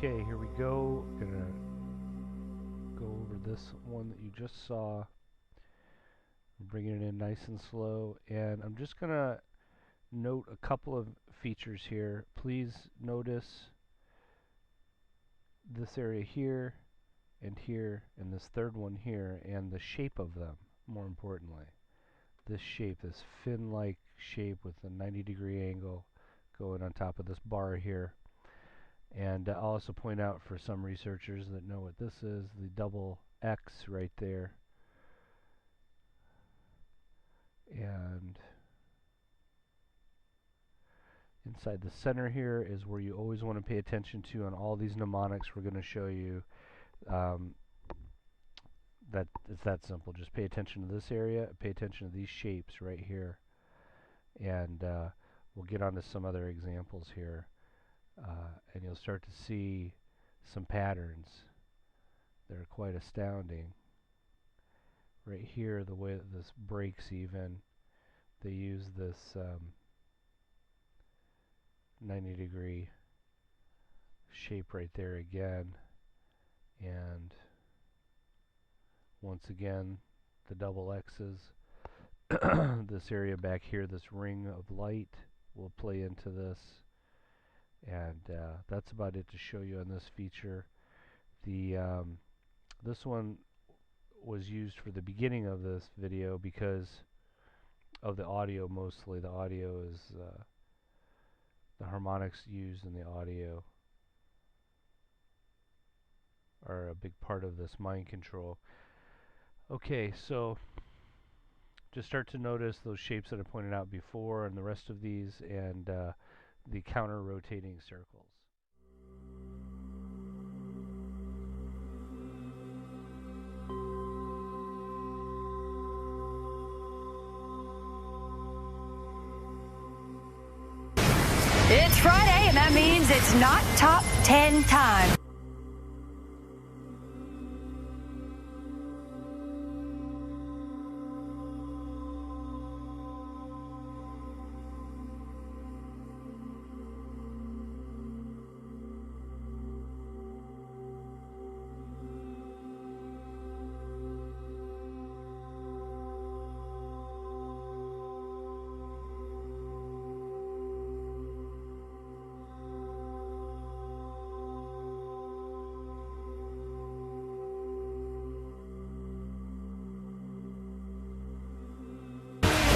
Okay, here we go. I'm gonna go over this one that you just saw. I'm bringing it in nice and slow, and I'm just gonna note a couple of features here. Please notice this area here, and this third one here, and the shape of them, more importantly. This shape, this fin-like shape with a 90-degree angle going on top of this bar here. And I'll also point out for some researchers that know what this is, the double X right there. And inside the center here is where you always want to pay attention to on all these mnemonics. We're going to show you that it's that simple. Just pay attention to this area, pay attention to these shapes right here. And we'll get on to some other examples here. And you'll start to see some patterns that are quite astounding. Right here, the way that this breaks even, they use this 90-degree shape right there again. And once again, the double X's. This area back here, this ring of light, will play into this. And that's about it to show you on this feature. This one was used for the beginning of this video because of the audio mostly. The audio is the harmonics used in the audio are a big part of this mind control. Okay, so just start to notice those shapes that I pointed out before and the rest of these, and the counter rotating circles. It's Friday, and that means it's not top 10 time.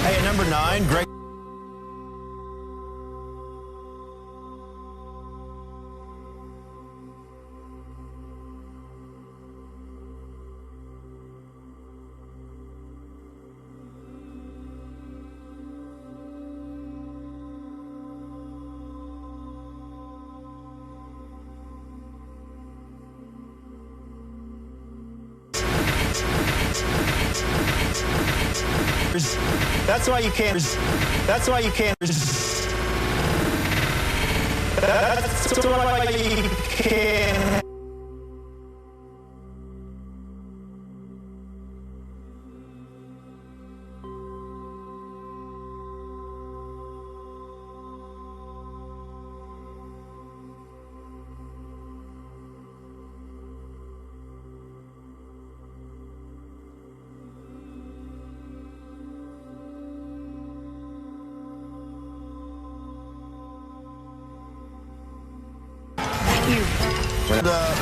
Hey, at number 9, Greg. That's why you can't. That's why you can't. That's why you can't.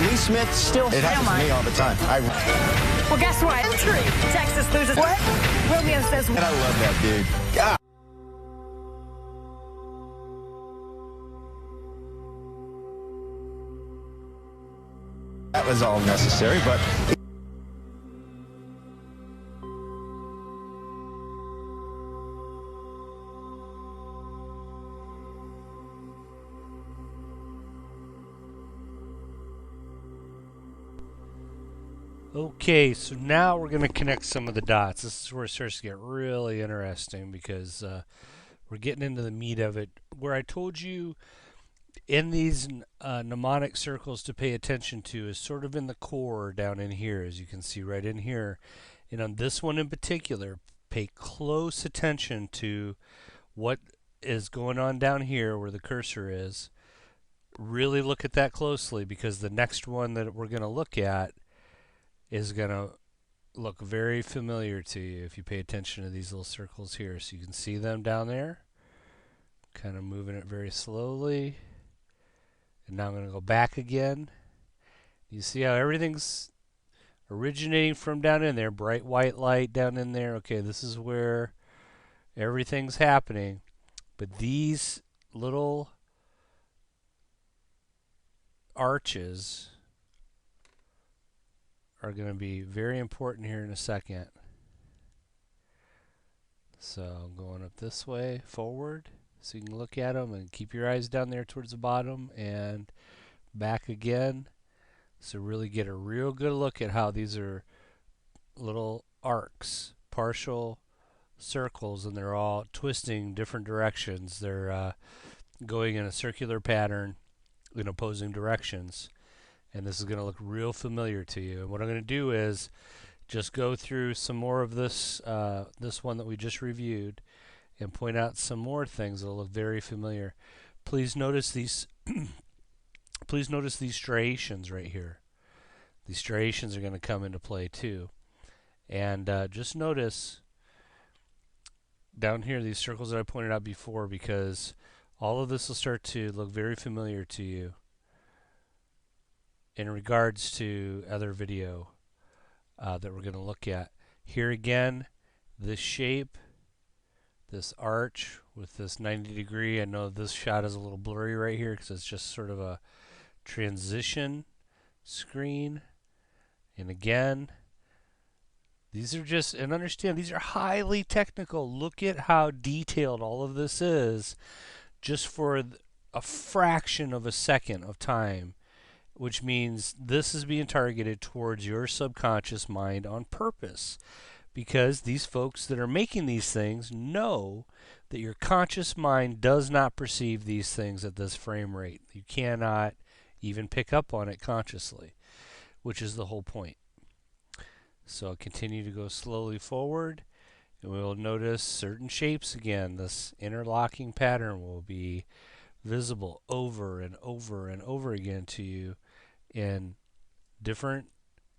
Lee Smith still happens to me all the time. Well, guess what? Texas loses. What? Romeo says. And I love that dude. God. That was all necessary, but. Okay, so now we're going to connect some of the dots. This is where it starts to get really interesting because we're getting into the meat of it. Where I told you in these mnemonic circles to pay attention to is sort of in the core down in here, as you can see right in here. And on this one in particular, pay close attention to what is going on down here where the cursor is. really look at that closely, because the next one that we're going to look at is going to look very familiar to you if you pay attention to these little circles here. So you can see them down there. Kind of moving it very slowly. And now I'm going to go back again. You see how everything's originating from down in there. Bright white light down in there. Okay, this is where everything's happening. But these little arches are going to be very important here in a second. So going up this way, forward, so you can look at them and keep your eyes down there towards the bottom, and back again. So really get a real good look at how these are little arcs, partial circles, and they're all twisting different directions. They're going in a circular pattern in opposing directions. And this is going to look real familiar to you. And what I'm going to do is just go through some more of this this one that we just reviewed and point out some more things that will look very familiar. Please notice these please notice these striations right here. These striations are going to come into play too. And just notice down here these circles that I pointed out before, because all of this will start to look very familiar to you in regards to other video that we're going to look at. Here again, this shape, this arch with this 90 degree. I know this shot is a little blurry right here because it's just sort of a transition screen. And again, these are just, and understand, these are highly technical. Look at how detailed all of this is just for a fraction of a second of time, which means this is being targeted towards your subconscious mind on purpose, because these folks that are making these things know that your conscious mind does not perceive these things at this frame rate. You cannot even pick up on it consciously, which is the whole point. So I'll continue to go slowly forward, and we'll notice certain shapes again. This interlocking pattern will be visible over and over and over again to you in different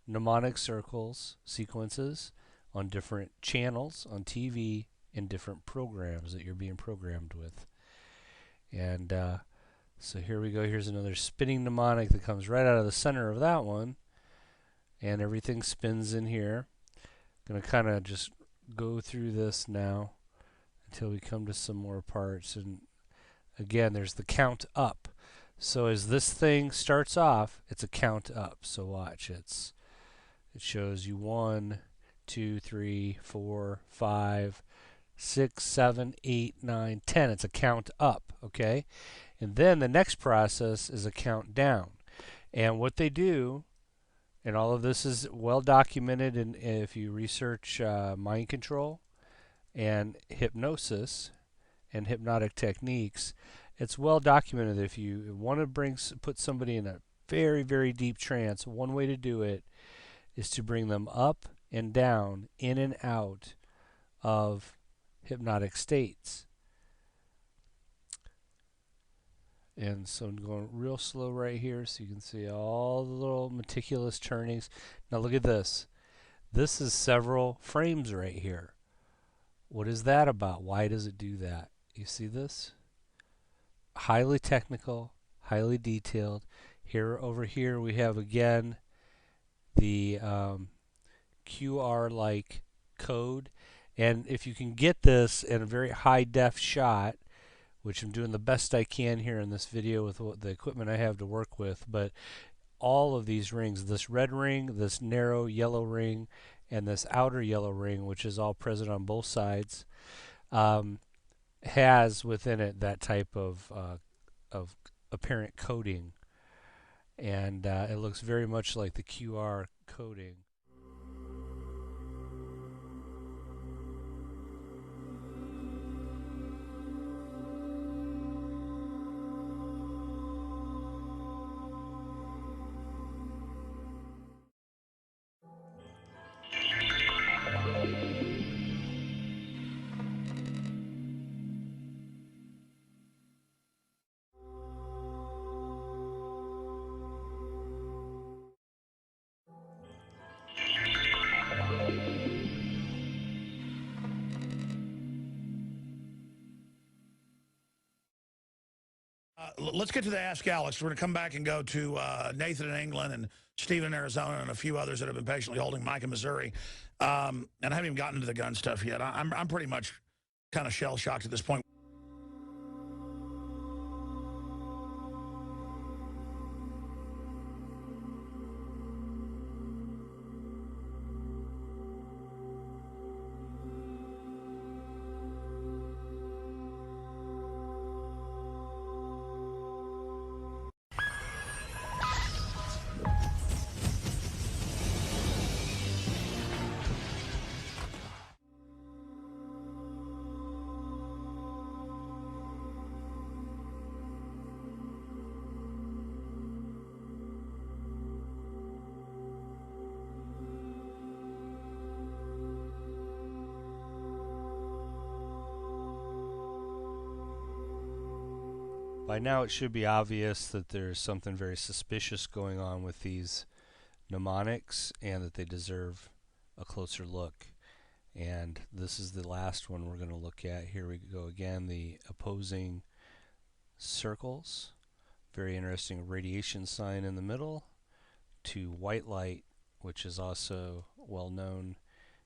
mnemonic circles, sequences, on different channels, on TV, in different programs that you're being programmed with. And so here we go. Here's another spinning mnemonic that comes right out of the center of that one. And everything spins in here. Going to kind of just go through this now until we come to some more parts. And again, there's the count up. So as this thing starts off, it's a count up. So watch, it shows you 1, 2, 3, 4, 5, 6, 7, 8, 9, 10. It's a count up, okay? And then the next process is a count down. And what they do, and all of this is well documented if you research mind control and hypnosis and hypnotic techniques, it's well documented that if you want to put somebody in a very, very deep trance, one way to do it is to bring them up and down, in and out of hypnotic states. And so I'm going real slow right here so you can see all the little meticulous turnings. Now look at this. This is several frames right here. What is that about? Why does it do that? You see this? Highly technical, highly detailed. Here, over here, we have again the QR-like code. And if you can get this in a very high-def shot, which I'm doing the best I can here in this video with the equipment I have to work with, but all of these rings, this red ring, this narrow yellow ring, and this outer yellow ring, which is all present on both sides, has within it that type of apparent coding, and it looks very much like the QR coding. let's get to the Ask Alex. We're going to come back and go to Nathan in England and Stephen in Arizona and a few others that have been patiently holding, Mike in Missouri. And I haven't even gotten into the gun stuff yet. I'm pretty much kind of shell-shocked at this point. By now it should be obvious that there's something very suspicious going on with these mnemonics and that they deserve a closer look. And this is the last one we're going to look at. Here we go again, the opposing circles. Very interesting radiation sign in the middle to white light, which is also well-known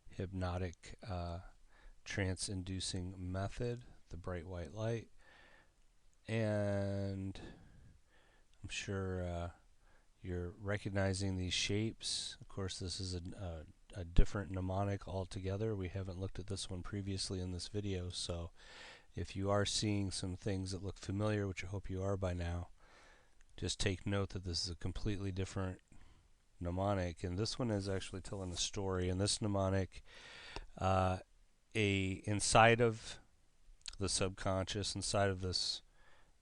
hypnotic trance-inducing method, the bright white light. And I'm sure you're recognizing these shapes. Of course, this is a different mnemonic altogether. We haven't looked at this one previously in this video, so if you are seeing some things that look familiar, which I hope you are by now, just take note that this is a completely different mnemonic. And this one is actually telling a story. And this mnemonic, inside of the subconscious, inside of this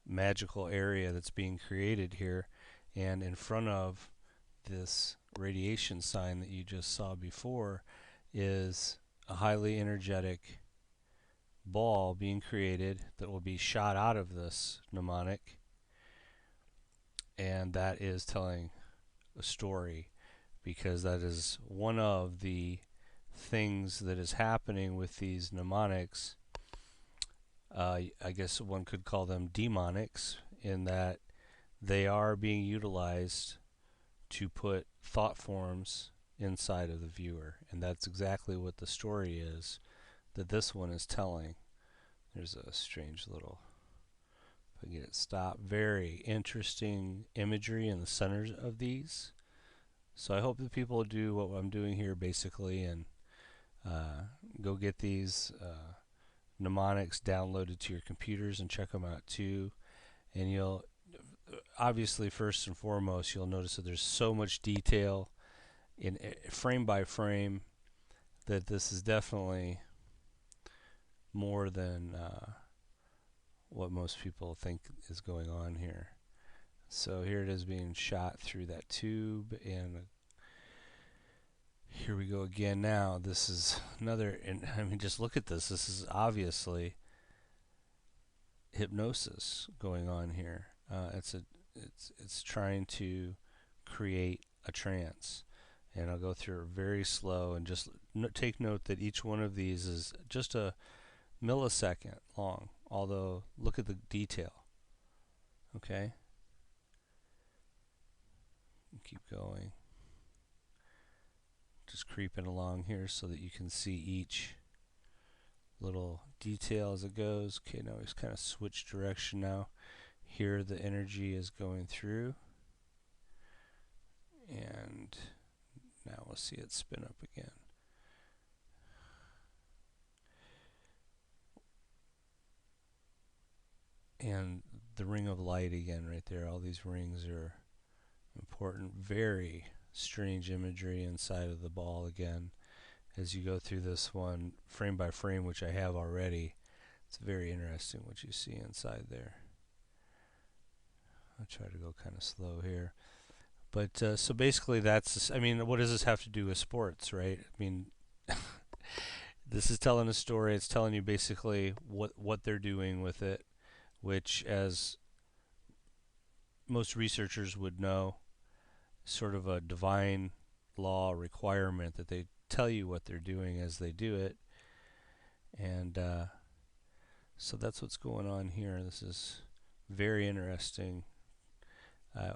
magical area that's being created here, and in front of this radiation sign that you just saw before, is a highly energetic ball being created that will be shot out of this mnemonic, and that is telling a story, because that is one of the things that is happening with these mnemonics. I guess one could call them demonics, in that they are being utilized to put thought forms inside of the viewer, and that's exactly what the story is that this one is telling. There's a strange little, if I get it stopped, very interesting imagery in the centers of these. So I hope that people do what I'm doing here basically, and go get these mnemonics downloaded to your computers and check them out too. And you'll obviously, first and foremost, you'll notice that there's so much detail in frame by frame that this is definitely more than what most people think is going on here. So here it is being shot through that tube, and here we go again. Now this is another, and I mean, just look at this. This is obviously hypnosis going on here. It's trying to create a trance, and I'll go through it very slow, and just take note that each one of these is just a millisecond long, although look at the detail. Okay, keep going, just creeping along here so that you can see each little detail as it goes. Okay, now he's kind of switched direction now. Here the energy is going through, and now we'll see it spin up again. And the ring of light again right there. All these rings are important. Very strange imagery inside of the ball again as you go through this one frame by frame, which I have already. It's very interesting what you see inside there. I'll try to go kind of slow here. But so basically that's, I mean, what does this have to do with sports, right? I mean, this is telling a story. It's telling you basically what they're doing with it, which, as most researchers would know, sort of a divine law requirement that they tell you what they're doing as they do it. And so that's what's going on here. This is Very interesting. I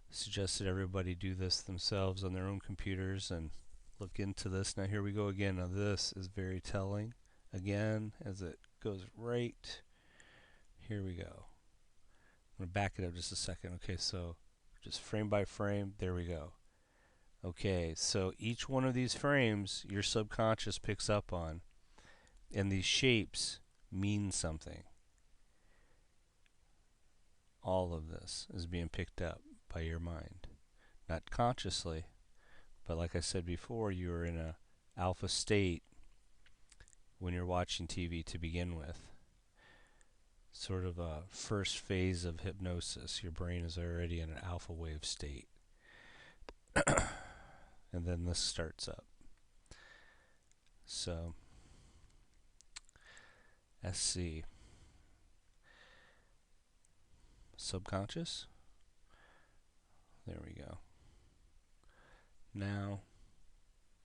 suggest that everybody do this themselves on their own computers and look into this. Now here we go again. Now this is very telling. Again, as it goes right. Here we go. I'm going to back it up just a second. Okay, so just frame by frame. There we go. Okay, so each one of these frames your subconscious picks up on, and these shapes mean something. All of this is being picked up by your mind. Not consciously, but like I said before, you're in a alpha state when you're watching TV to begin with. Sort of a first phase of hypnosis. Your brain is already in an alpha wave state. And then this starts up. So, SC. Subconscious. There we go. Now,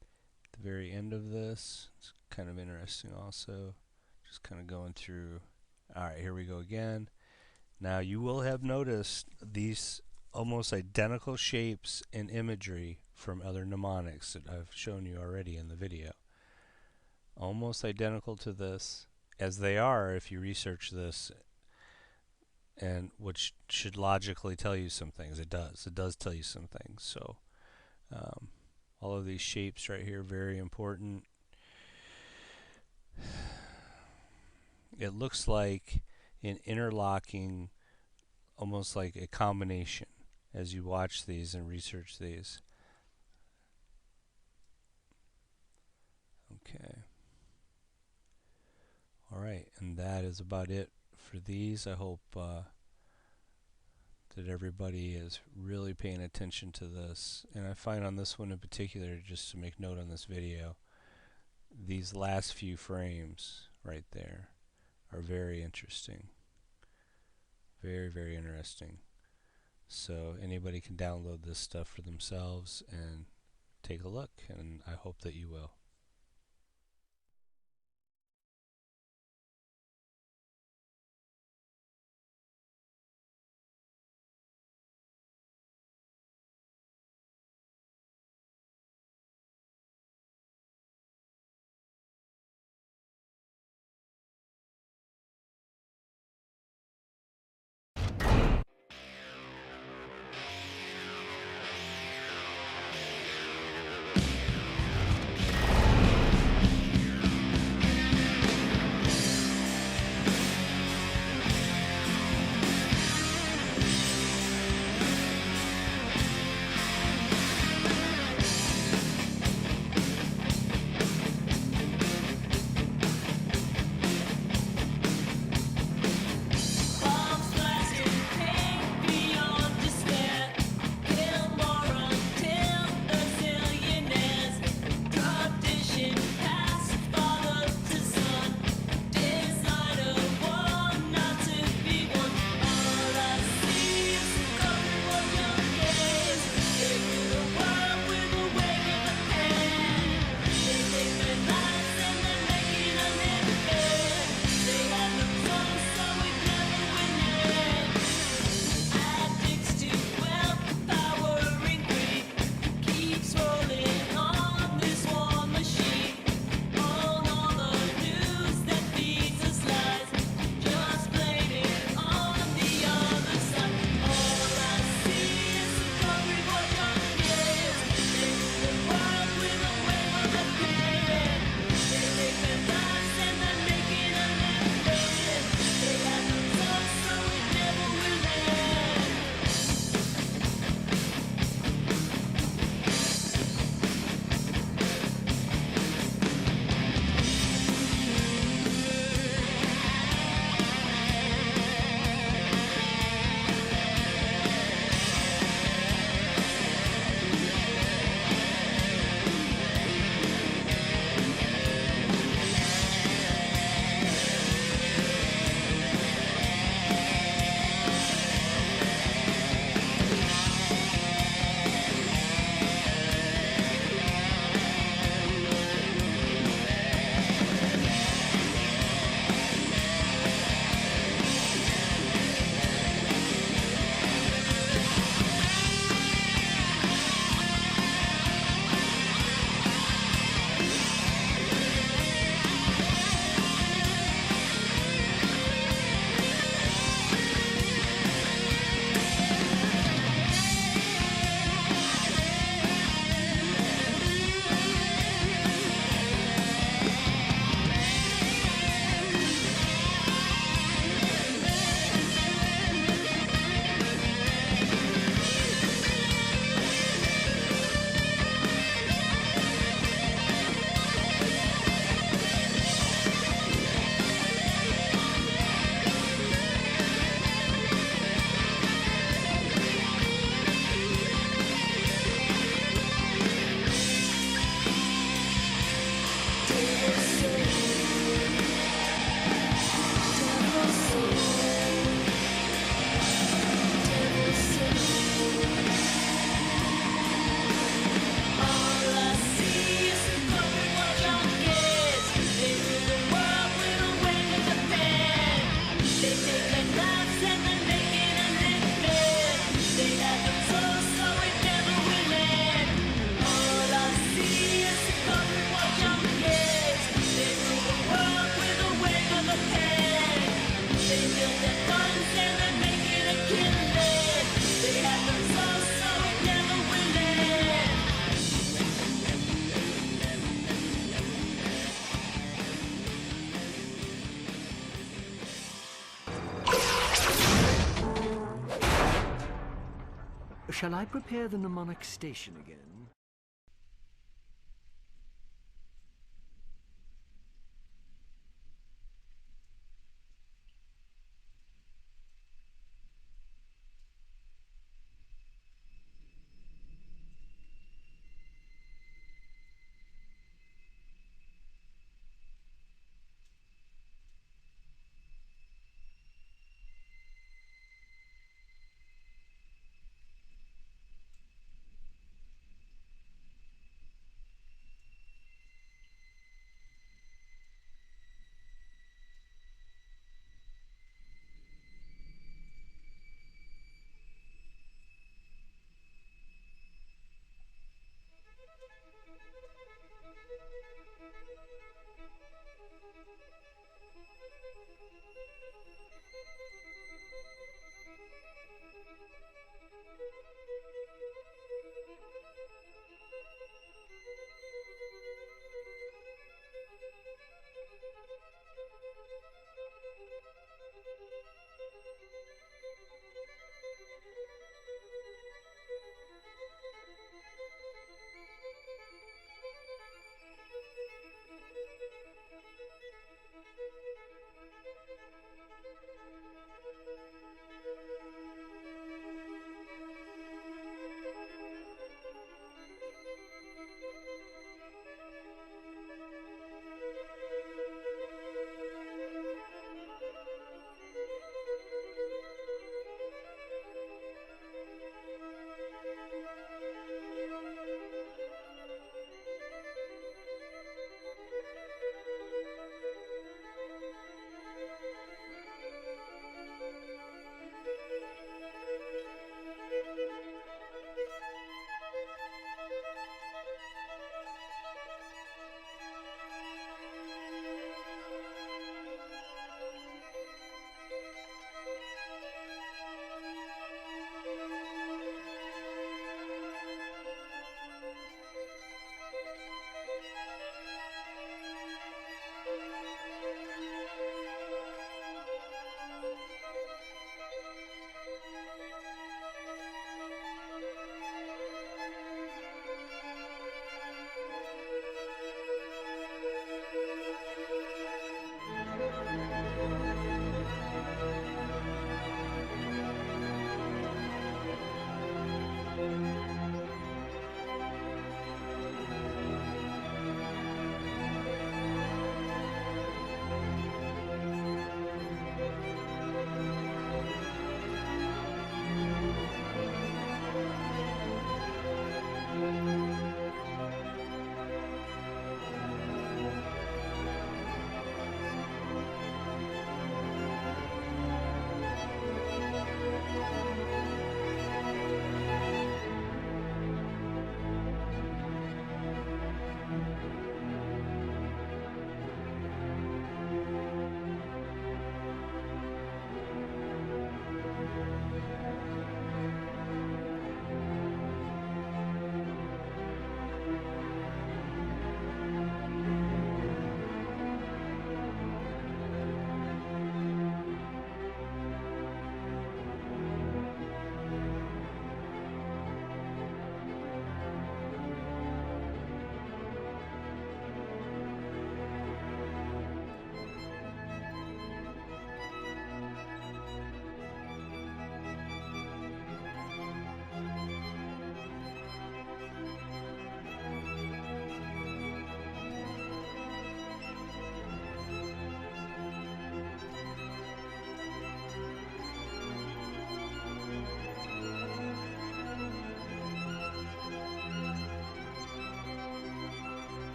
at the very end of this, it's kind of interesting also. Just kind of going through. Alright, here we go again. Now, you will have noticed these almost identical shapes and imagery from other mnemonics that I've shown you already in the video. Almost identical to this, as they are if you research this, and which should logically tell you some things. It does tell you some things. So all of these shapes right here, very important. It looks like an interlocking, almost like a combination as you watch these and research these. Okay. Alright, and that is about it for these. I hope that everybody is really paying attention to this. And I find on this one in particular, just to make note on this video, these last few frames right there are very interesting. Very, very interesting. So anybody can download this stuff for themselves and take a look, and I hope that you will. Shall I prepare the mnemonic station again?